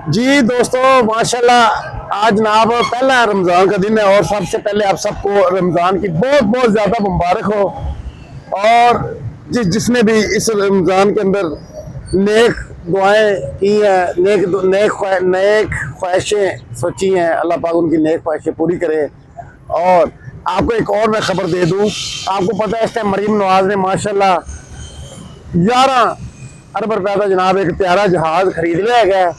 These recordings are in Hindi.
जी दोस्तों, माशाल्लाह आज जनाब पहला रमज़ान का दिन है और सबसे पहले आप सबको रमज़ान की बहुत बहुत ज़्यादा मुबारक हो। और जिसने भी इस रमज़ान के अंदर नेक दुआएं की हैं, नेक ख्वाहिशें सोची हैं, अल्लाह पाक उनकी नेक ख्वाहिशें पूरी करे। और आपको एक और मैं खबर दे दूं, आपको पता है इस टाइम मरीम नवाज ने माशाल्लाह 11 अरब रुपए का जनाब एक प्यारा जहाज़ खरीद लिया गया।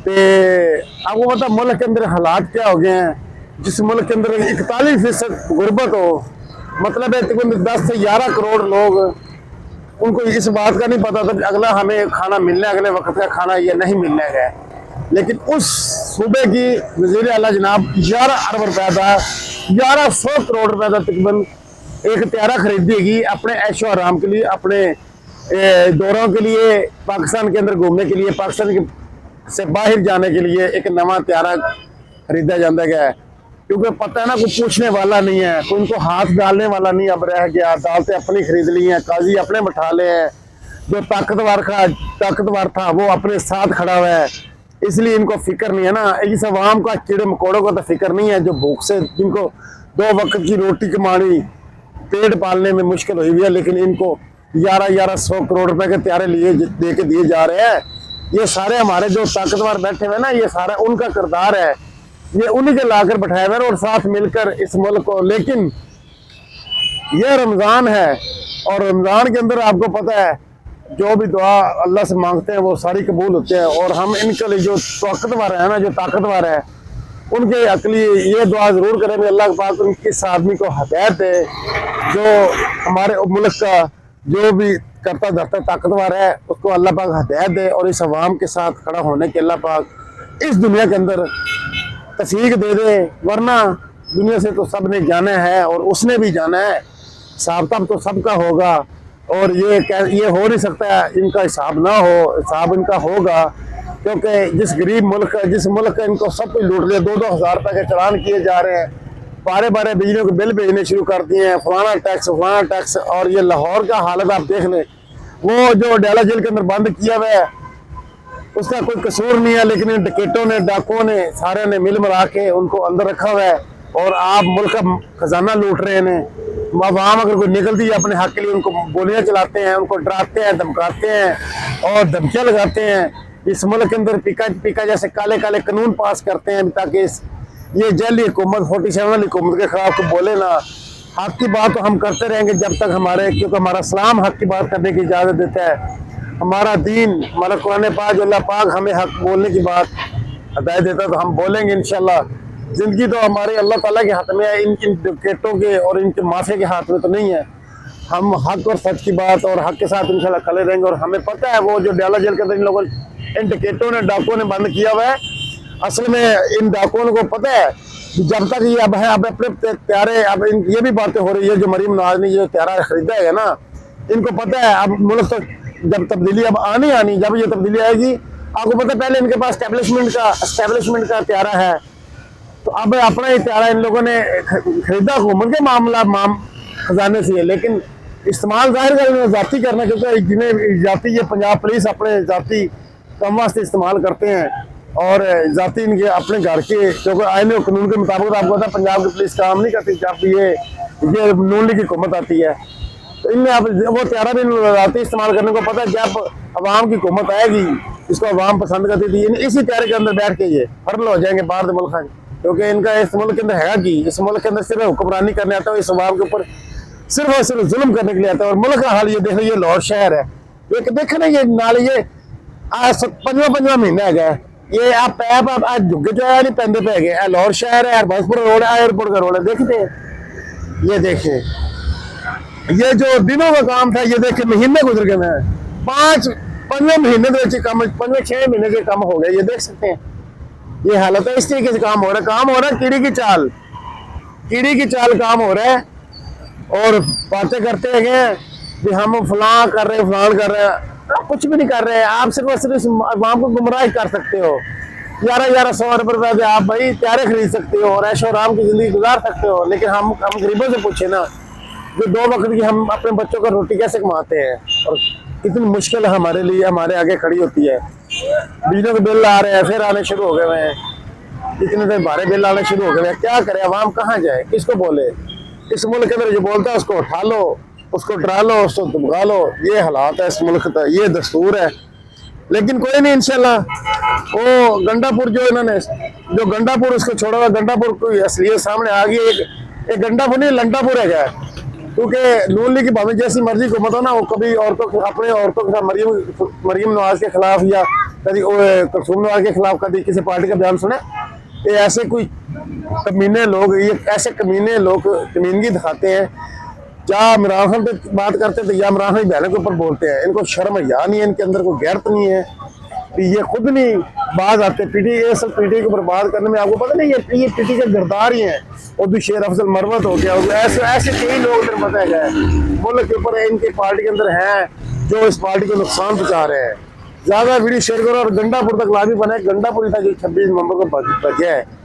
तो आपको पता मुल्क के अंदर हालात क्या हो गए हैं, जिस मुल्क के अंदर 41% गुर्बत हो, मतलब है तकरीबन 10 से 11 करोड़ लोग, उनको इस बात का नहीं पता था कि अगला हमें खाना मिलना है, अगले वक्त का खाना ये नहीं मिलने का। लेकिन उस सूबे की वज़ीर आला जनाब 11 अरब रुपए का 1100 करोड़ रुपए का तकरीबन एक त्यारा खरीदेगी अपने ऐशो आराम के लिए, अपने दौरों के लिए, पाकिस्तान के अंदर घूमने के लिए, पाकिस्तान के से बाहर जाने के लिए एक नवा त्यारा खरीदा जाता गया है। क्योंकि पता है ना, कोई पूछने वाला नहीं है, कोई उनको हाथ डालने वाला नहीं अब रह गया। अदालतें अपनी खरीद ली हैं, काजी अपने बैठा ले हैं, जो ताकतवर था वो अपने साथ खड़ा हुआ है, इसलिए इनको फिक्र नहीं है ना। इस अवाम का कीड़े मकोड़ों को तो फिक्र नहीं है, जो भूख से जिनको 2 वक्त की रोटी कमानी, पेट पालने में मुश्किल हुई हुई है, लेकिन इनको 1100 करोड़ रुपए के त्यारे दे के दिए जा रहे हैं। ये सारे हमारे जो ताकतवर बैठे हुए ना, ये सारा उनका किरदार है, ये उन्हीं के लाकर बैठाए हुए और साथ मिलकर इस मुल्क को। लेकिन ये रमज़ान है और रमज़ान के अंदर आपको पता है जो भी दुआ अल्लाह से मांगते हैं वो सारी कबूल होते हैं। और हम इनके लिए जो ताकतवर है ना, जो ताकतवर है, उनके अकली ये दुआ ज़रूर करेंगे अल्लाह पाक उनकी इस आदमी को हिदायत दे, जो हमारे मुल्क का जो भी करता धरता ताकतवर है उसको अल्लाह पाक हिदायत दे, और इस अवाम के साथ खड़ा होने के अल्लाह पाक इस दुनिया के अंदर तौफीक दे दे। वरना दुनिया से तो सब ने जाना है और उसने भी जाना है, हिसाब तब तो सबका होगा। और ये हो नहीं सकता इनका हिसाब ना हो, हिसाब इनका होगा। क्योंकि जिस गरीब मुल्क जिस मुल्क का इनको सब कुछ लूट लिया, 2-2 हज़ार रुपये के चलान किए जा रहे हैं, बारे बिजलियों के बिल भेजने शुरू कर दिए हैं, फलाना टैक्स। और ये लाहौर का हालत आप देख लें, वो जो अडयाला जेल के अंदर बंद किया हुआ है उसका कोई कसूर नहीं है, लेकिन इन डकैतों ने, डाकुओं ने, सारे ने मिल मिला के उनको अंदर रखा हुआ है। और आप मुल्क का खजाना लूट रहे हैं। आवाम अगर कोई निकलती है अपने हक के लिए, उनको गोलियां चलाते हैं, उनको डराते हैं, धमकाते हैं और धमकियां लगाते हैं। इस मुल्क के अंदर पिका जैसे काले काले कानून पास करते हैं ताकि ये जैली हुकूमत 47 वाली हुकूमत के खिलाफ तो बोले ना। हक की बात तो हम करते रहेंगे जब तक क्योंकि हमारा इस्लाम हक की बात करने की इजाज़त देता है, हमारा दीन, हमारा कुरान पाक, अल्लाह पाक हमें हक बोलने की बात हिदायत देता है, तो हम बोलेंगे इंशाल्लाह। ज़िंदगी तो हमारे अल्लाह ताला के हाथ में है, इन डकैतों के और इनके माफिया के हाथ में तो नहीं है। हम हक और सच की बात और हक के साथ इंशाल्लाह खड़े रहेंगे। और हमें पता है वो जो अडयाला जेल के अंदर इन लोगों इन डकैतों ने, डाकुओं ने बंद किया हुआ है, असल में इन डाकुओं को पता है जब तक ये अब अपने त्यारे, अब ये भी बातें हो रही है जो मरीम नवाज ने ये त्यारा खरीदा है ना, इनको पता है अब मुल्क तो जब तब्दीली अब आनी, जब ये तब्दीली आएगी, आपको पता है पहले इनके पास एस्टेब्लिशमेंट का त्यारा है, तो अब अपना ही त्यारा इन लोगों ने खरीदा हुकूमत के मामला खजाने से है। लेकिन इस्तेमाल जाहिर कर जाती करना, क्योंकि जिन्हें जाती ये पंजाब पुलिस अपने जाती कम वास्ते इस्तेमाल करते हैं और जाती इनके अपने घर के, क्योंकि आईन और कानून के मुताबिक आपको पता है पंजाब की पुलिस काम नहीं करती जब ये नून लीग की हुकूमत आती है। तो इनमें आप वो त्यारा भी जाती इस्तेमाल करने को पता है, जब अवाम की हुकूमत आएगी इसको अवाम पसंद करती थी, इसी त्यारे के अंदर बैठ के ये फर्ल हो जाएंगे बाहर के मुल्क। क्योंकि इनका इस मुल्क के अंदर है कि इस मुल्क के अंदर सिर्फ हुक्मरानी करने आता है, इस अवाम के ऊपर सिर्फ और सिर्फ जुल्म करने के लिए आता है। और मुल्क का हाल ये देख लो, ये लाहौर शहर है, एक देखे ना ये नाले, ये आज 5वां महीना है, ये आप पैप आज झुग्गे जो है नहीं पेंदे पे गए। लाहौर शहर है, बसपुर रोड है, एयरपोर्ट का रोड है, देखते ये देखिए, ये जो दिनों का काम था ये देखिए महीने गुजर गए हैं, 5वें महीने के कम, 5वें-6 महीने के कम हो गए, ये देख सकते हैं ये हालत है। इस तरीके से काम हो रहा है कीड़ी की चाल काम हो रहा है। और बातें करते हैं कि हम फलां कर रहे हैं, आप कुछ भी नहीं कर रहे हैं, आप सिर्फ और सिर्फ अवाम को गुमराह कर सकते हो। 1100 रुपये से आप भाई त्यारे खरीद सकते हो और ऐशो आराम की जिंदगी गुजार सकते हो। लेकिन हम गरीबों से पूछे ना, जो 2 वक्त की हम अपने बच्चों को रोटी कैसे कमाते हैं, और इतनी मुश्किल हमारे लिए हमारे आगे खड़ी होती है। बिजली के बिल आ रहे हैं, फिर आने शुरू हो गए हैं, इतने दिन भारे बिल आने शुरू हो गए हैं। क्या करे, अवाम कहाँ जाए, किसको बोले? इस मुल्क के अंदर जो बोलता है उसको उठा लो, उसको डरा लो, उसको धमका लो। ये हालात है इस मुल्क का, ये दस्तूर है। लेकिन कोई नहीं, इंशाल्लाह वो गंडापुर जो इन्होंने जो गंडापुर उसको छोड़ा हुआ, गंडापुर कोई असलियत सामने आ गई। एक गंडापुर नहीं, लंडापुर है क्या? क्योंकि नून लीग की भावे जैसी मर्जी को मत हो ना, वो कभी औरतों अपने औरतों के साथ मरियम नवाज के खिलाफ या कभी कुलसूम नवाज के खिलाफ कभी किसी पार्टी का बयान सुने? ये ऐसे कोई कमीने लोग, ये ऐसे कमीने लोग कमीनगी दिखाते हैं। क्या इमरान खान पे बात करते हैं तो या इमरान खान बहनों के ऊपर बोलते हैं। इनको शर्म या नहीं है, इनके अंदर कोई गैरत नहीं है। ये खुद नहीं बाज आते पीटी सब पीटी को बर्बाद करने में। आपको पता नहीं ये पीटी के गिरदार ही हैं। उर्दू शेर अफजल मरवत हो गया, ऐसे ऐसे कई लोग इधर बताए गए मुल्क के ऊपर इनके पार्टी के अंदर हैं जो इस पार्टी को नुकसान पहुंचा रहे हैं। ज्यादा वीडियो शेयर करो और गंडापुर तक लाभी बने। गंडापुर था जो 26 नवंबर को बचा है।